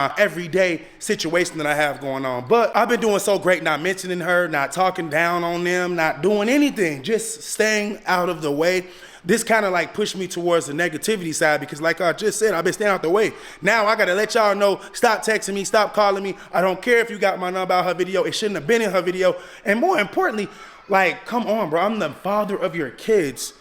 everyday situation that I have going on. But I've been doing so great not mentioning her, not talking down on them, not doing anything, just staying out of the way. This kind of like pushed me towards the negativity side because like I just said, I've been staying out the way. Now I gotta let y'all know, stop texting me, stop calling me. I don't care if you got my number out her video. It shouldn't have been in her video. And more importantly, like, come on, bro. I'm the father of your kids.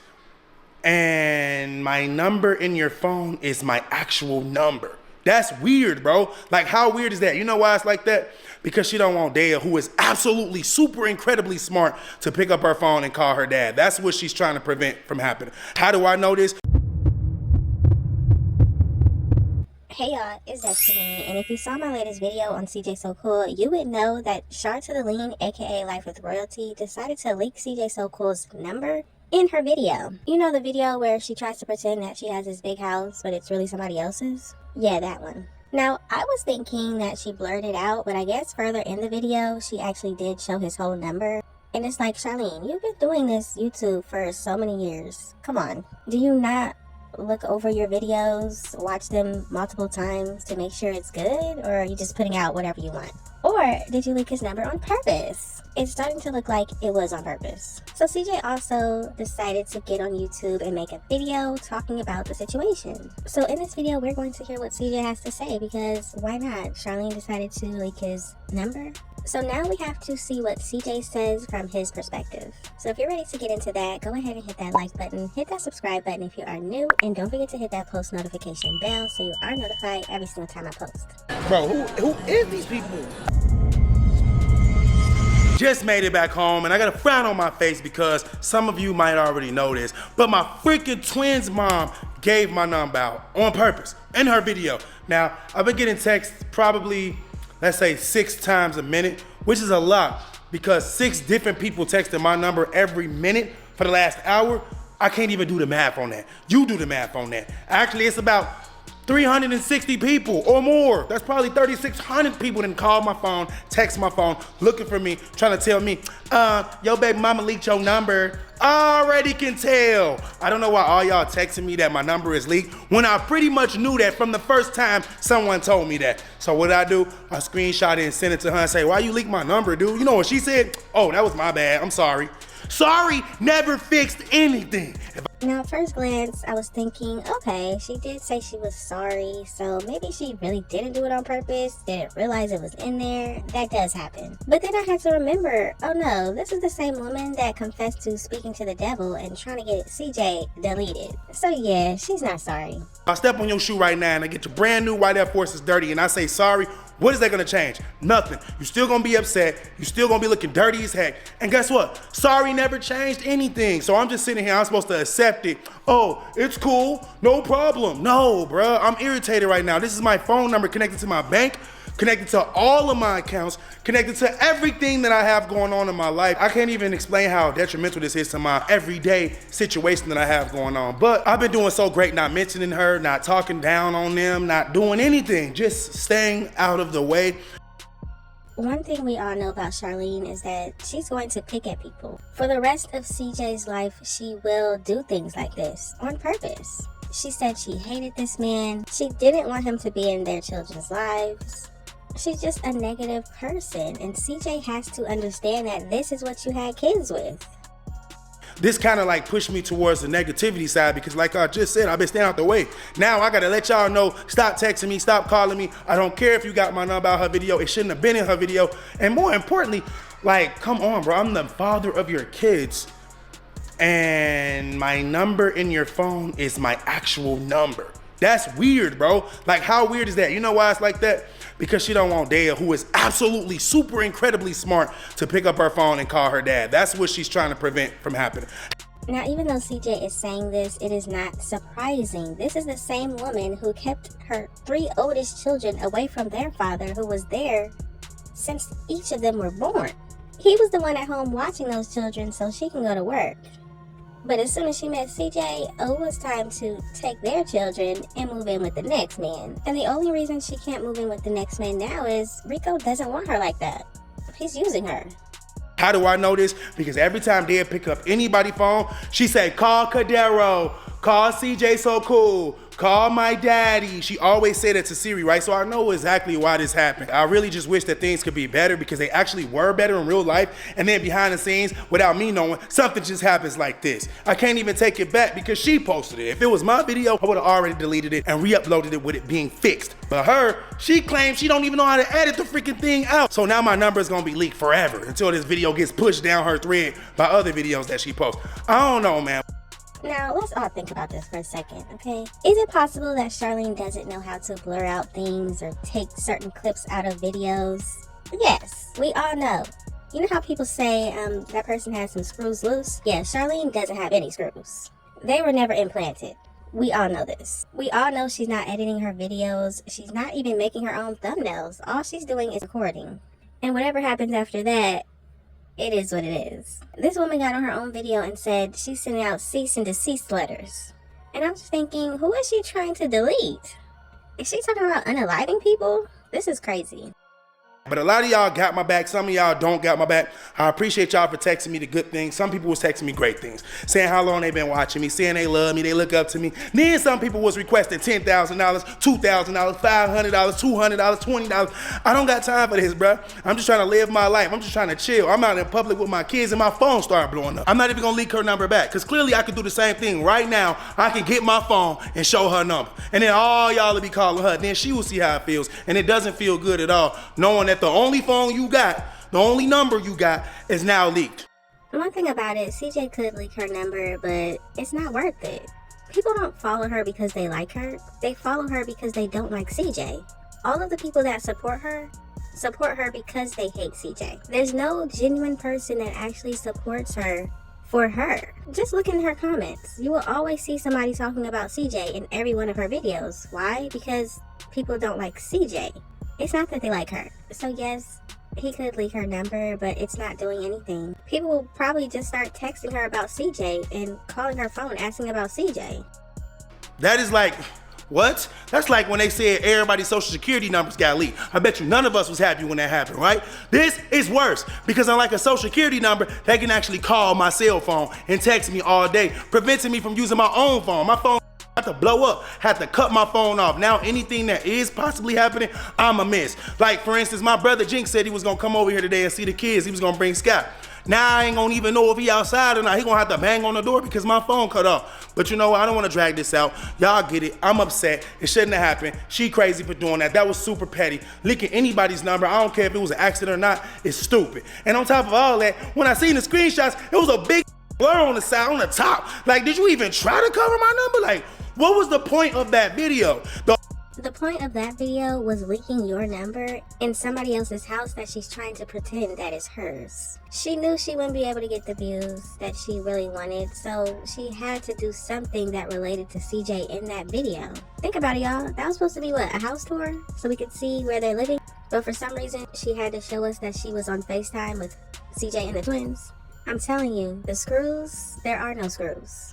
And my number in your phone is my actual number. That's weird, bro. Like, how weird is that? You know why it's like that? Because she don't want Dea, who is absolutely super incredibly smart, to pick up her phone and call her dad. That's what she's trying to prevent from happening. How do I know this? Hey y'all, it's Destiny, and if you saw my latest video on CJ So Cool, you would know that Shar to the Lean, aka Life with Royalty, decided to leak CJ So Cool's number in her video. You know the video where she tries to pretend that she has this big house, but it's really somebody else's? Yeah, that one. Now, I was thinking that she blurred it out, but I guess further in the video, she actually did show his whole number. And it's like, Charlene, you've been doing this YouTube for so many years. Come on. Do you not look over your videos, watch them multiple times to make sure it's good? Or are you just putting out whatever you want? Or did you leak his number on purpose? It's starting to look like it was on purpose. So CJ also decided to get on YouTube and make a video talking about the situation. So in this video, we're going to hear what CJ has to say because why not? Charlene decided to leak his number. So now we have to see what CJ says from his perspective. So if you're ready to get into that, go ahead and hit that like button, hit that subscribe button if you are new, and don't forget to hit that post notification bell so you are notified every single time I post. Bro, who is these people? Just made it back home and I got a frown on my face because some of you might already know this, but my freaking twins' mom gave my number out on purpose in her video. Now, I've been getting texts probably, let's say 6 times a minute, which is a lot because 6 different people texted my number every minute for the last hour. I can't even do the math on that. You do the math on that. Actually, it's about 360 people or more. That's probably 3,600 people that called my phone, text my phone, looking for me, trying to tell me, yo baby mama leaked your number. I already can tell. I don't know why all y'all texting me that my number is leaked when I pretty much knew that from the first time someone told me that. So what did I do? I screenshot it and sent it to her and say, why you leak my number, dude? You know what she said? Oh, that was my bad, I'm sorry. Sorry never fixed anything. Now, at first glance, I was thinking, okay, she did say she was sorry, so maybe she really didn't do it on purpose, didn't realize it was in there. That does happen. But then I had to remember, oh no, this is the same woman that confessed to speaking to the devil and trying to get CJ deleted. So yeah, she's not sorry. I step on your shoe right now and I get your brand new white Air Forces dirty and I say sorry, what is that gonna change? Nothing. You're still gonna be upset. You're still gonna be looking dirty as heck. And guess what? Sorry never changed anything. So I'm just sitting here, I'm supposed to accept it. Oh, it's cool, no problem. No, bruh, I'm irritated right now. This is my phone number connected to my bank, connected to all of my accounts, connected to everything that I have going on in my life. I can't even explain how detrimental this is to my everyday situation that I have going on. But I've been doing so great not mentioning her, not talking down on them, not doing anything, just staying out of the way. One thing we all know about Charlene is that she's going to pick at people. For the rest of CJ's life, she will do things like this on purpose. She said she hated this man. She didn't want him to be in their children's lives. She's just a negative person, and CJ has to understand that this is what you had kids with. This kind of like pushed me towards the negativity side because like I just said, I've been staying out the way. Now I gotta let y'all know, stop texting me, stop calling me. I don't care if you got my number out her video. It shouldn't have been in her video. And more importantly, like, come on, bro. I'm the father of your kids. And my number in your phone is my actual number. That's weird, bro. Like, how weird is that? You know why it's like that? Because she don't want Dea, who is absolutely super incredibly smart, to pick up her phone and call her dad. That's what she's trying to prevent from happening. Now, even though CJ is saying this, it is not surprising. This is the same woman who kept her 3 oldest children away from their father, who was there since each of them were born. He was the one at home watching those children so she can go to work. But as soon as she met CJ, it was time to take their children and move in with the next man. And the only reason she can't move in with the next man now is Rico doesn't want her like that. He's using her. How do I know this? Because every time Dea pick up anybody's phone, she say, call Cadero, call CJ So Cool, Call my daddy. She always said it to Siri, right? So I know exactly why this happened. I really just wish that things could be better because they actually were better in real life. And then behind the scenes, without me knowing, something just happens like this. I can't even take it back because she posted it. If it was my video, I would have already deleted it and re-uploaded it with it being fixed. But her, she claims she don't even know how to edit the freaking thing out. So now my number is gonna be leaked forever until this video gets pushed down her thread by other videos that she posts. I don't know, man. Now, let's all think about this for a second, okay? Is it possible that Charlene doesn't know how to blur out things or take certain clips out of videos? Yes, we all know. You know how people say that person has some screws loose? Yeah, Charlene doesn't have any screws. They were never implanted. We all know this. We all know she's not editing her videos. She's not even making her own thumbnails. All she's doing is recording. And whatever happens after that, it is what it is. This woman got on her own video and said she's sending out cease and desist letters. And I'm just thinking, who is she trying to delete? Is she talking about unaliving people? This is crazy. But a lot of y'all got my back. Some of y'all don't got my back. I appreciate y'all for texting me the good things. Some people was texting me great things, saying how long they been watching me, saying they love me, they look up to me. Then some people was requesting $10,000, $2,000, $500, $200, $20. I don't got time for this, bruh. I'm just trying to live my life. I'm just trying to chill. I'm out in public with my kids and my phone started blowing up. I'm not even gonna leak her number back because clearly I can do the same thing right now. I can get my phone and show her number. And then all y'all will be calling her. Then she will see how it feels. And it doesn't feel good at all knowing that the only phone you got, the only number you got is now leaked. One thing about it, CJ could leak her number, but it's not worth it. People don't follow her because they like her. They follow her because they don't like CJ. All of the people that support her because they hate CJ. There's no genuine person that actually supports her for her. Just look in her comments. You will always see somebody talking about CJ in every one of her videos. Why? Because people don't like CJ. It's not that they like her. So yes, he could leak her number, but it's not doing anything. People will probably just start texting her about CJ and calling her phone asking about CJ. That is like, what? That's like when they said everybody's social security numbers got leaked. I bet you none of us was happy when that happened, right? This is worse because unlike a social security number, they can actually call my cell phone and text me all day, preventing me from using my own phone. My phone had to blow up, had to cut my phone off. Now anything that is possibly happening, I'm a miss. Like for instance, my brother Jinx said he was gonna come over here today and see the kids. He was gonna bring Scott. Now I ain't gonna even know if he outside or not. He gonna have to bang on the door because my phone cut off. But you know what? I don't wanna drag this out. Y'all get it. I'm upset. It shouldn't have happened. She crazy for doing that. That was super petty. Leaking anybody's number, I don't care if it was an accident or not, it's stupid. And on top of all that, when I seen the screenshots, it was a big blur on the side, on the top. Like, did you even try to cover my number? Like, what was the point of that video? The point of that video was leaking your number in somebody else's house that she's trying to pretend that is hers. She knew she wouldn't be able to get the views that she really wanted, so she had to do something that related to CJ in that video. Think about it, y'all. That was supposed to be what, a house tour? So we could see where they're living? But for some reason, she had to show us that she was on FaceTime with CJ and the twins. I'm telling you, the screws, there are no screws.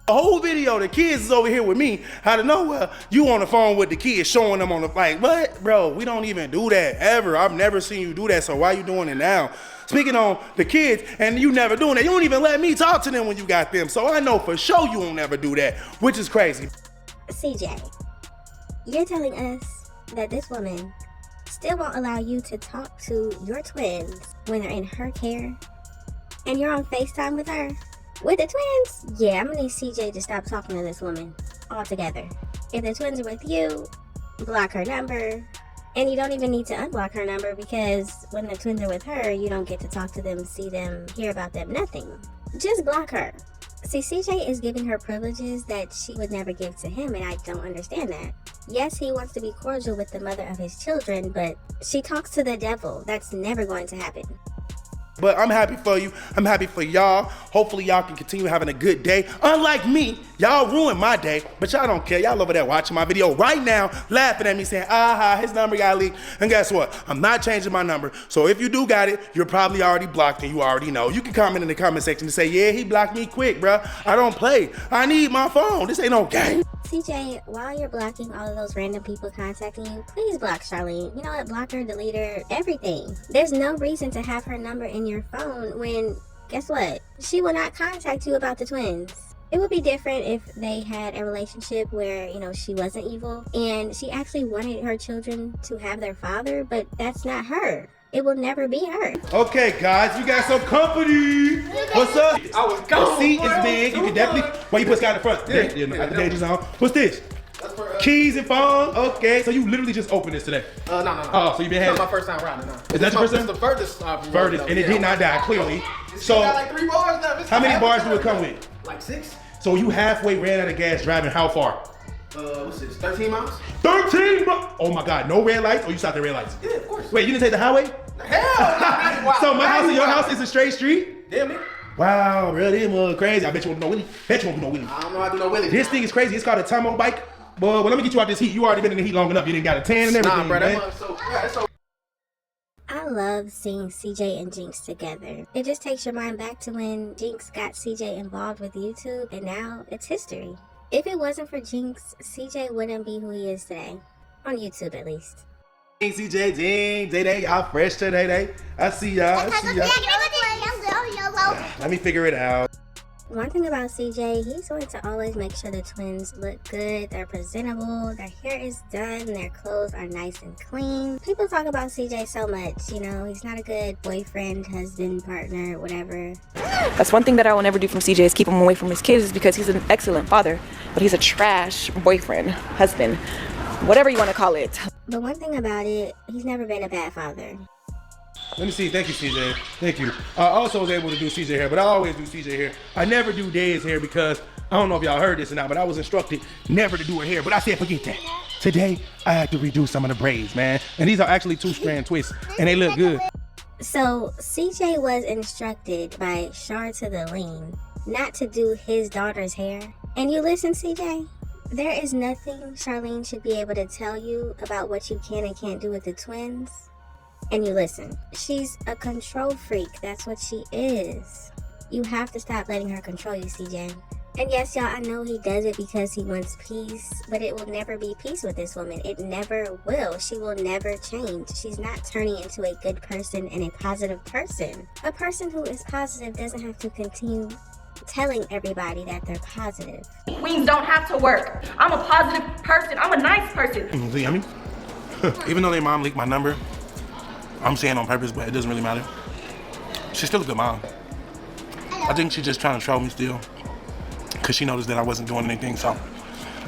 The whole video, the kids is over here with me. Out of nowhere, you on the phone with the kids, showing them on the, like, what? Bro, we don't even do that, ever. I've never seen you do that, so why you doing it now? Speaking on the kids, and you never doing that. You don't even let me talk to them when you got them, so I know for sure you won't ever do that, which is crazy. CJ, you're telling us that this woman still won't allow you to talk to your twins when they're in her care, and you're on FaceTime with her? With the twins? Yeah, I'm gonna need CJ to stop talking to this woman altogether. If the twins are with you, block her number. And you don't even need to unblock her number because when the twins are with her, you don't get to talk to them, see them, hear about them, nothing. Just block her. See, CJ is giving her privileges that she would never give to him, and I don't understand that. Yes, he wants to be cordial with the mother of his children, but she talks to the devil. That's never going to happen. But I'm happy for you. I'm happy for y'all. Hopefully y'all can continue having a good day. Unlike me, y'all ruined my day, but y'all don't care. Y'all over there watching my video right now, laughing at me saying, aha, his number got leaked. And guess what? I'm not changing my number. So if you do got it, you're probably already blocked and you already know. You can comment in the comment section and say, yeah, he blocked me quick, bruh. I don't play. I need my phone. This ain't no game. CJ, while you're blocking all of those random people contacting you, please block Charlene. You know what? Block her, delete her, everything. There's no reason to have her number in your phone when, guess what? She will not contact you about the twins. It would be different if they had a relationship where, you know, she wasn't evil and she actually wanted her children to have their father, but that's not her. It will never be her. Okay, guys, you got some company. What's up? I was gone. The seat is big. You can definitely. Why you put Scott in front? The pages on. What's this? That's for, Keys and phone. Okay, so you literally just opened this today. No. Oh, so you been having? It's not my first time around it. No. Is that your first time? It's the furthest. Furthest, and it did not die clearly. So got like 3 bars now. how many bars do it come with? Like 6. So you halfway ran out of gas driving how far? What's this? 13 miles? 13 miles. Oh my God, no red lights? Or you stopped at red lights? Yeah, of course. Wait, you didn't take the highway? Hell no. So my house and your house is a straight street? Damn it. Wow, really? Crazy. I bet you won't do no Willie. Bet you won't do no Willie. I don't know how to do no Willie. This thing is crazy. It's called a Tomo bike. Well, let me get you out this heat. You already been in the heat long enough. You didn't got a tan and everything, Nah, bro, man. that mug's so, yeah, it's so. I love seeing CJ and Jinx together. It just takes your mind back to when Jinx got CJ involved with YouTube, and now it's history. If it wasn't for Jinx, CJ wouldn't be who he is today. On YouTube, at least. CJ, Ding, Day, y'all fresh today. I see y'all. Let me figure it out. One thing about CJ, he's going to always make sure the twins look good, they're presentable, their hair is done, their clothes are nice and clean. People talk about CJ so much, you know, he's not a good boyfriend, husband, partner, whatever. That's one thing that I will never do from CJ is keep him away from his kids because he's an excellent father, but he's a trash boyfriend, husband, whatever you want to call it. But one thing about it, he's never been a bad father. Let me see. Thank you, CJ. Thank you. I also was able to do CJ hair, but I always do CJ hair. I never do Day's hair because I don't know if y'all heard this or not, but I was instructed never to do her hair. But I said, forget that. Today, I had to redo some of the braids, man. And these are actually 2-strand twists, and they look good. So CJ was instructed by Shar to the Lean not to do his daughter's hair. And you listen, CJ? There is nothing Charlene should be able to tell you about what you can and can't do with the twins. And you listen. She's a control freak. That's what she is. You have to stop letting her control you, CJ. And yes, y'all, I know he does it because he wants peace, but it will never be peace with this woman. It never will. She will never change. She's not turning into a good person and a positive person. A person who is positive doesn't have to continue telling everybody that they're positive. Queens don't have to work. I'm a positive person. I'm a nice person. See, I mean, even though their mom leaked my number, I'm saying on purpose, but it doesn't really matter. She's still a good mom. I think she's just trying to troll me still, because she noticed that I wasn't doing anything. So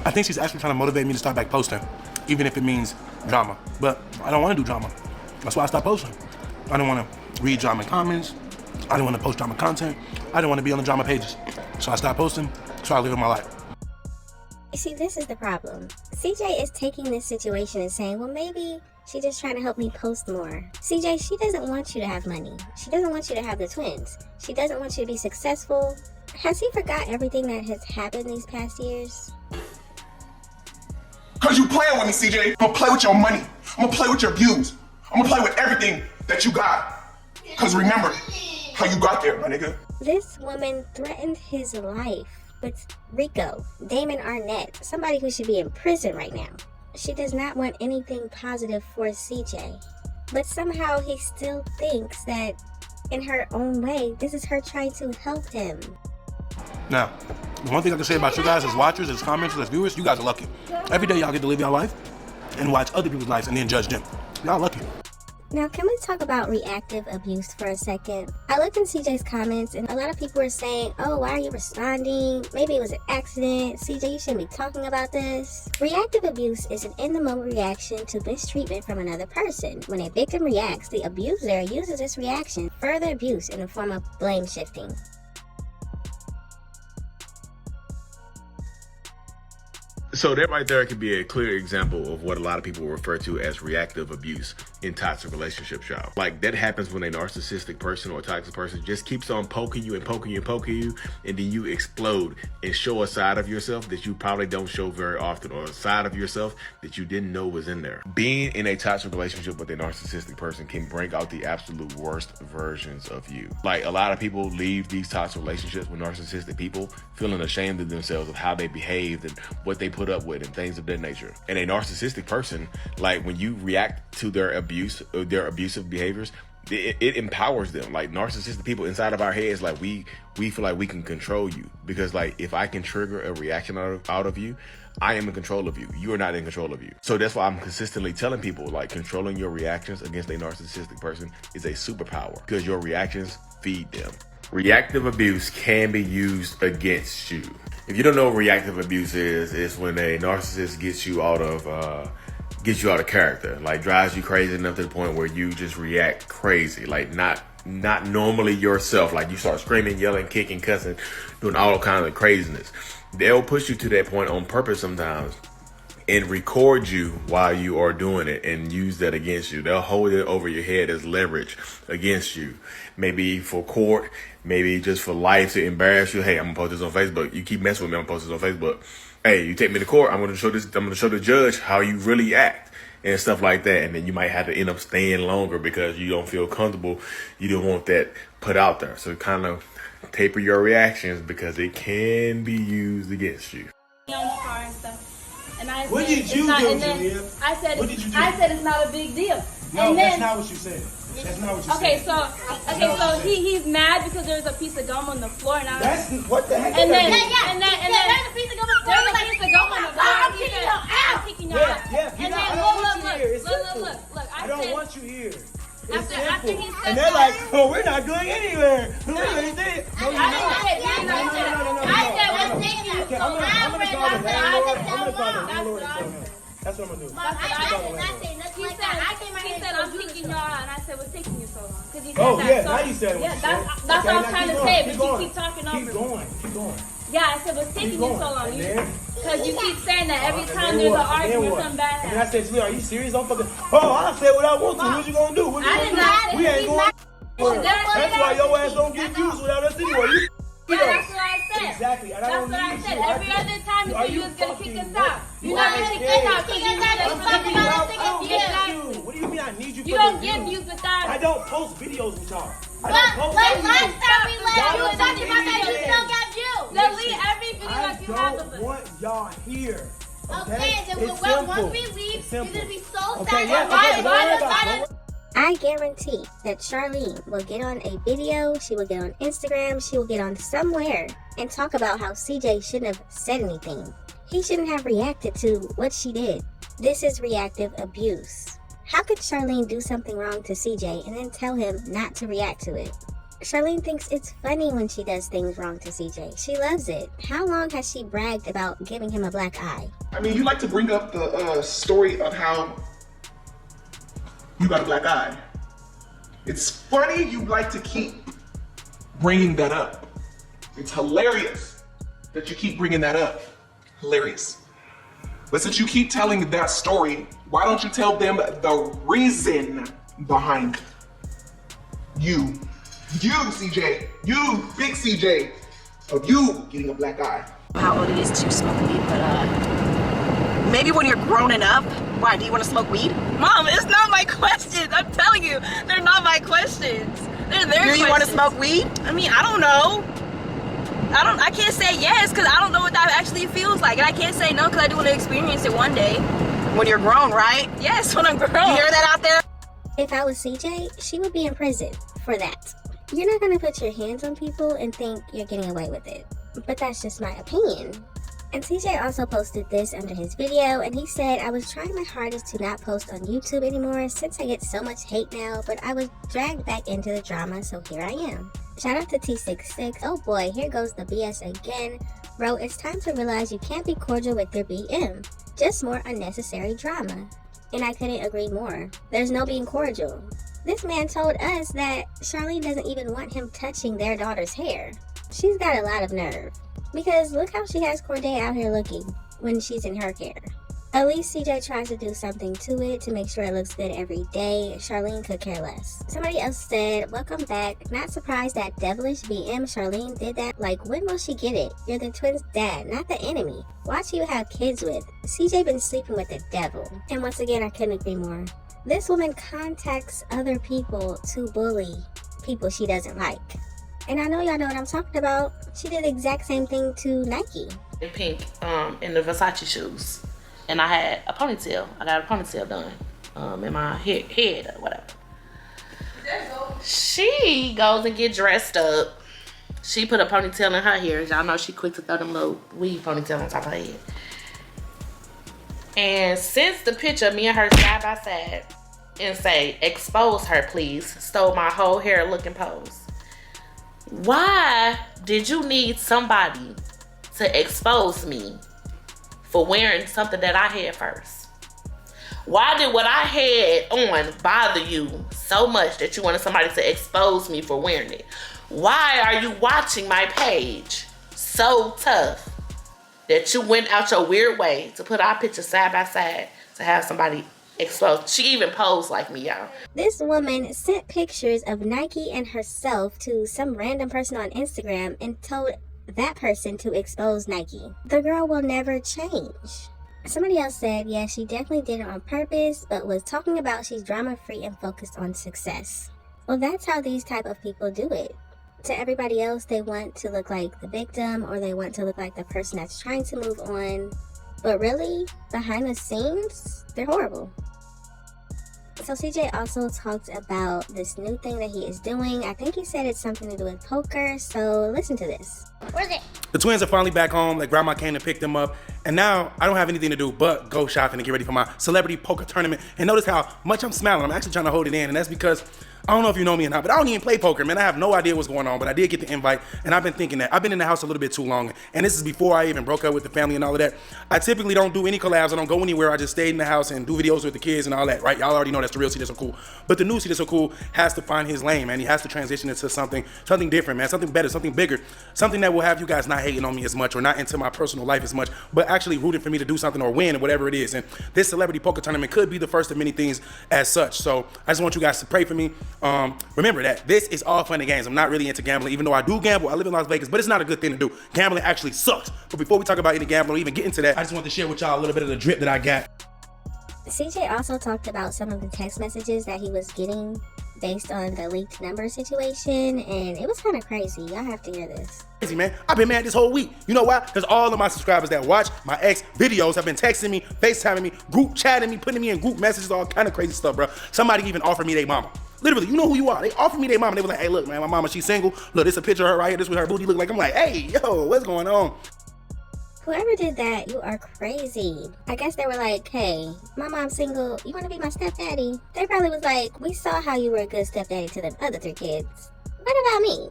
I think she's actually trying to motivate me to start back posting, even if it means drama. But I don't want to do drama. That's why I stopped posting. I don't want to read drama comments. I don't want to post drama content. I don't want to be on the drama pages. So I stopped posting, so I live my life. You see, this is the problem. CJ is taking this situation and saying, well, maybe she's just trying to help me post more. CJ, she doesn't want you to have money. She doesn't want you to have the twins. She doesn't want you to be successful. Has he forgot everything that has happened these past years? Cause you playing with me, CJ. I'm gonna play with your money. I'm gonna play with your views. I'm gonna play with everything that you got. Cause remember how you got there, my nigga. This woman threatened his life with Rico, Damon Arnett, somebody who should be in prison right now. She does not want anything positive for CJ. But somehow he still thinks that in her own way, this is her trying to help him. Now, the one thing I can say about you guys as watchers, as commenters, as viewers, you guys are lucky. Every day y'all get to live your life and watch other people's lives and then judge them. Y'all lucky. Now, can we talk about reactive abuse for a second? I looked in CJ's comments and a lot of people were saying, oh, why are you responding? Maybe it was an accident. CJ, you shouldn't be talking about this. Reactive abuse is an in-the-moment reaction to mistreatment from another person. When a victim reacts, the abuser uses this reaction to further abuse in the form of blame shifting. So that right there could be a clear example of what a lot of people refer to as reactive abuse in toxic relationships, y'all. Like, that happens when a narcissistic person or a toxic person just keeps on poking you and poking you and poking you, and then you explode and show a side of yourself that you probably don't show very often, or a side of yourself that you didn't know was in there. Being in a toxic relationship with a narcissistic person can bring out the absolute worst versions of you. Like, a lot of people leave these toxic relationships with narcissistic people feeling ashamed of themselves, of how they behaved and what they put up with and things of that nature. And a narcissistic person, like, when you react to their abuse or their abusive behaviors, it empowers them. Like narcissistic people inside of our heads, like we feel like we can control you, because like if I can trigger a reaction out of you, I am in control of you. You are not in control of you. So that's why I'm consistently telling people, like, controlling your reactions against a narcissistic person is a superpower, because your reactions feed them. Reactive abuse can be used against you. If you don't know what reactive abuse is, it's when a narcissist gets you out of character, like drives you crazy enough to the point where you just react crazy, like not normally yourself, like you start screaming, yelling, kicking, cussing, doing all kinds of craziness. They'll push you to that point on purpose sometimes and record you while you are doing it and use that against you. They'll hold it over your head as leverage against you, maybe for court, maybe just for life, to embarrass you. Hey, I'm gonna post this on Facebook. You keep messing with me, I'm gonna post this on Facebook. Hey, you take me to court, I'm gonna show the judge how you really act and stuff like that. And then you might have to end up staying longer because you don't feel comfortable. You don't want that put out there. So kind of taper your reactions, because it can be used against you. And I What said, did you do, Julia? I said, What did you do? I said it's not a big deal. No, and that's then, not what you said. That's not what you okay, said. so he's mad because there's a piece of gum on the floor, and I was, That's what the heck. and then, is that? and then, there's a piece of gum on the floor. There's a piece of gum on the floor. I'm kicking your ass. I'm kicking your ass. Yeah, And I then don't want you here. It's simple. look. I don't want you here. It's After simple. he said And they're that, like, oh, we're not going anywhere. No, you're going to say it. No, you're not. I said, we're taking you. Okay, So I'm gonna now call we're the not landlord. going I'm gonna call the to landlord and tell him. That's what I'm gonna do. He said, I'm kicking y'all out, and I said, what's taking you so long? Because he said Oh, that. yeah, so, now you said what yeah, you that's said. what Okay, I'm now trying keep to going, say, keep but you going. keep talking over Keep me. going. Yeah, I said, what's taking you so long? And then? Because you keep saying that every And time then there's an what? And then argument, what? something bad And then I happens. said, Julia, are you serious? Don't fucking. Oh, I said what I want to. What you gonna do? What you I gonna did do? not. We ain't He's going. not- That's why your ass don't get views without us anyway. Yeah, that's what I said. Exactly. And I That's don't what I need said. you. Every other time you Are said you you was going to kick fucking us out. You You're are not going to kick scared. us out because you I'm said kicking you out. I don't something. want you. What do you mean I need you You for don't the get views? views without I it. don't post videos with y'all. I But don't post last videos. time we let Y'all you was talking about that, you idiot. still got views. Delete every video I that you have of don't us. want y'all here. Okay, then It's once simple. we leave, It's you're simple. going to be so Okay, sad. yeah, okay, don't worry about it. I guarantee that Charlene will get on a video, she will get on Instagram, she will get on somewhere and talk about how CJ shouldn't have said anything. He shouldn't have reacted to what she did. This is reactive abuse. How could Charlene do something wrong to CJ and then tell him not to react to it? Charlene thinks it's funny when she does things wrong to CJ. She loves it. How long has she bragged about giving him a black eye? I mean, you like to bring up the story of how you got a black eye. It's funny you like to keep bringing that up. It's hilarious that you keep bringing that up. Hilarious. But since you keep telling that story, why don't you tell them the reason behind you, CJ, you, big CJ, of you getting a black eye? How old he is to smoke weed, but maybe when you're grown enough. Why, do you want to smoke weed? Mom, it's not my questions. I'm telling you, they're not my questions. They're their questions. Do you want to smoke weed? I mean, I don't know. I can't say yes because I don't know what that actually feels like. And I can't say no because I do want to experience it one day. When you're grown, right? Yes, when I'm grown. You hear that out there? If I was CJ, she would be in prison for that. You're not gonna put your hands on people and think you're getting away with it. But that's just my opinion. And CJ also posted this under his video, and he said, I was trying my hardest to not post on YouTube anymore since I get so much hate now, but I was dragged back into the drama, so here I am. Shout out to T66. Oh boy, here goes the BS again. Bro, it's time to realize you can't be cordial with your BM. Just more unnecessary drama. And I couldn't agree more. There's no being cordial. This man told us that Charlene doesn't even want him touching their daughter's hair. She's got a lot of nerve. Because look how she has Corday out here looking when she's in her hair. At least CJ tries to do something to it to make sure it looks good every day. Charlene could care less. Somebody else said, welcome back. Not surprised that devilish BM Charlene did that. Like, when will she get it? You're the twins' dad, not the enemy. Watch who you have kids with. CJ been sleeping with the devil. And once again, I couldn't agree more. This woman contacts other people to bully people she doesn't like. And I know y'all know what I'm talking about. She did the exact same thing to Nike. In pink, in the Versace shoes. And I had a ponytail. I got a ponytail done in my head or whatever. she goes and get dressed up. She put a ponytail in her hair. Y'all know she quick to throw them little weave ponytail on top of her head. And since the picture of me and her side by side and say, expose her please, stole my whole hair looking pose. Why did you need somebody to expose me for wearing something that I had first? Why did what I had on bother you so much that you wanted somebody to expose me for wearing it? Why are you watching my page so tough that you went out your weird way to put our pictures side by side to have somebody exposed? She even posed like me, y'all. This woman sent pictures of Nike and herself to some random person on Instagram and told that person to expose Nike. The girl will never change. Somebody else said, yeah, she definitely did it on purpose, but was talking about she's drama-free and focused on success. Well, that's how these type of people do it. To everybody else, they want to look like the victim, or they want to look like the person that's trying to move on. But really, behind the scenes, they're horrible. So CJ also talked about this new thing that he is doing. I think he said it's something to do with poker, so listen to this. Where's it? The twins are finally back home. Like, grandma came to pick them up. And now I don't have anything to do but go shopping and get ready for my celebrity poker tournament. And notice how much I'm smiling. I'm actually trying to hold it in. And that's because I don't know if you know me or not, but I don't even play poker, man. I have no idea what's going on, but I did get the invite. And I've been thinking that I've been in the house a little bit too long. And this is before I even broke up with the family and all of that. I typically don't do any collabs. I don't go anywhere. I just stayed in the house and do videos with the kids and all that, right? Y'all already know that's the real C That's So Cool. But the new C That's So Cool has to find his lane, man. He has to transition into something different, man. Something better, something bigger. Something that will have you guys not hating on me as much or not into my personal life as much, but actually rooting for me to do something or win or whatever it is. And this celebrity poker tournament could be the first of many things as such. So I just want you guys to pray for me. Remember that this is all fun and games. I'm not really into gambling, even though I do gamble. I live in Las Vegas, but it's not a good thing to do. Gambling actually sucks. But before we talk about any gambling or even get into that, I just want to share with y'all a little bit of the drip that I got. CJ also talked about some of the text messages that he was getting based on the leaked number situation, and it was kind of crazy. Y'all have to hear this. Crazy, man. I've been mad this whole week. You know why? Because all of my subscribers that watch my ex videos have been texting me, FaceTiming me, group chatting me, putting me in group messages, all kind of crazy stuff, bro. Somebody even offered me their mama. Literally, you know who you are. They offered me their mama. They were like, hey, look, man, my mama, she's single. Look, this is a picture of her right here. This is what her booty look like. I'm like, hey, yo, what's going on? Whoever did that, you are crazy. I guess they were like, hey, my mom's single. You want to be my stepdaddy? They probably was like, we saw how you were a good stepdaddy to them other 3 kids. What about me?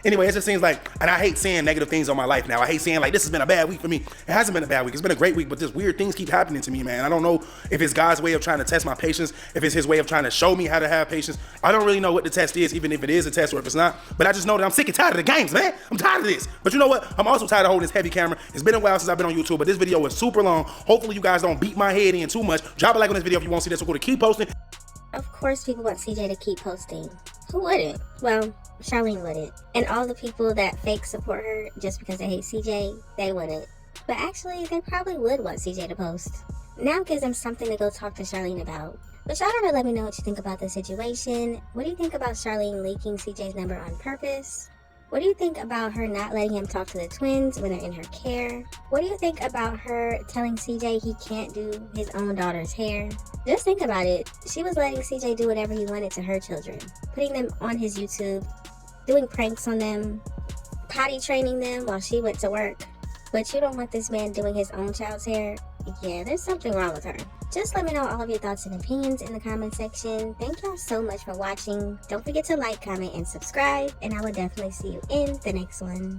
Anyway, it just seems like, and I hate saying negative things on my life now. I hate saying like, this has been a bad week for me. It hasn't been a bad week. It's been a great week, but just weird things keep happening to me, man. I don't know if it's God's way of trying to test my patience, if it's his way of trying to show me how to have patience. I don't really know what the test is, even if it is a test or if it's not. But I just know that I'm sick and tired of the games, man. I'm tired of this. But you know what? I'm also tired of holding this heavy camera. It's been a while since I've been on YouTube, but this video was super long. Hopefully you guys don't beat my head in too much. Drop a like on this video if you want to see this. So go to keep posting. Of course people want CJ to keep posting. Who wouldn't? Well, Charlene wouldn't. And all the people that fake support her just because they hate CJ, they wouldn't. But actually, they probably would want CJ to post. Now gives them something to go talk to Charlene about. But y'all gotta let me know what you think about the situation. What do you think about Charlene leaking CJ's number on purpose? What do you think about her not letting him talk to the twins when they're in her care? What do you think about her telling CJ he can't do his own daughter's hair? Just think about it. She was letting CJ do whatever he wanted to her children. Putting them on his YouTube, doing pranks on them, potty training them while she went to work. But you don't want this man doing his own child's hair? Yeah, there's something wrong with her. Just let me know all of your thoughts and opinions in the comment section. Thank y'all so much for watching. Don't forget to like, comment, and subscribe. And I will definitely see you in the next one.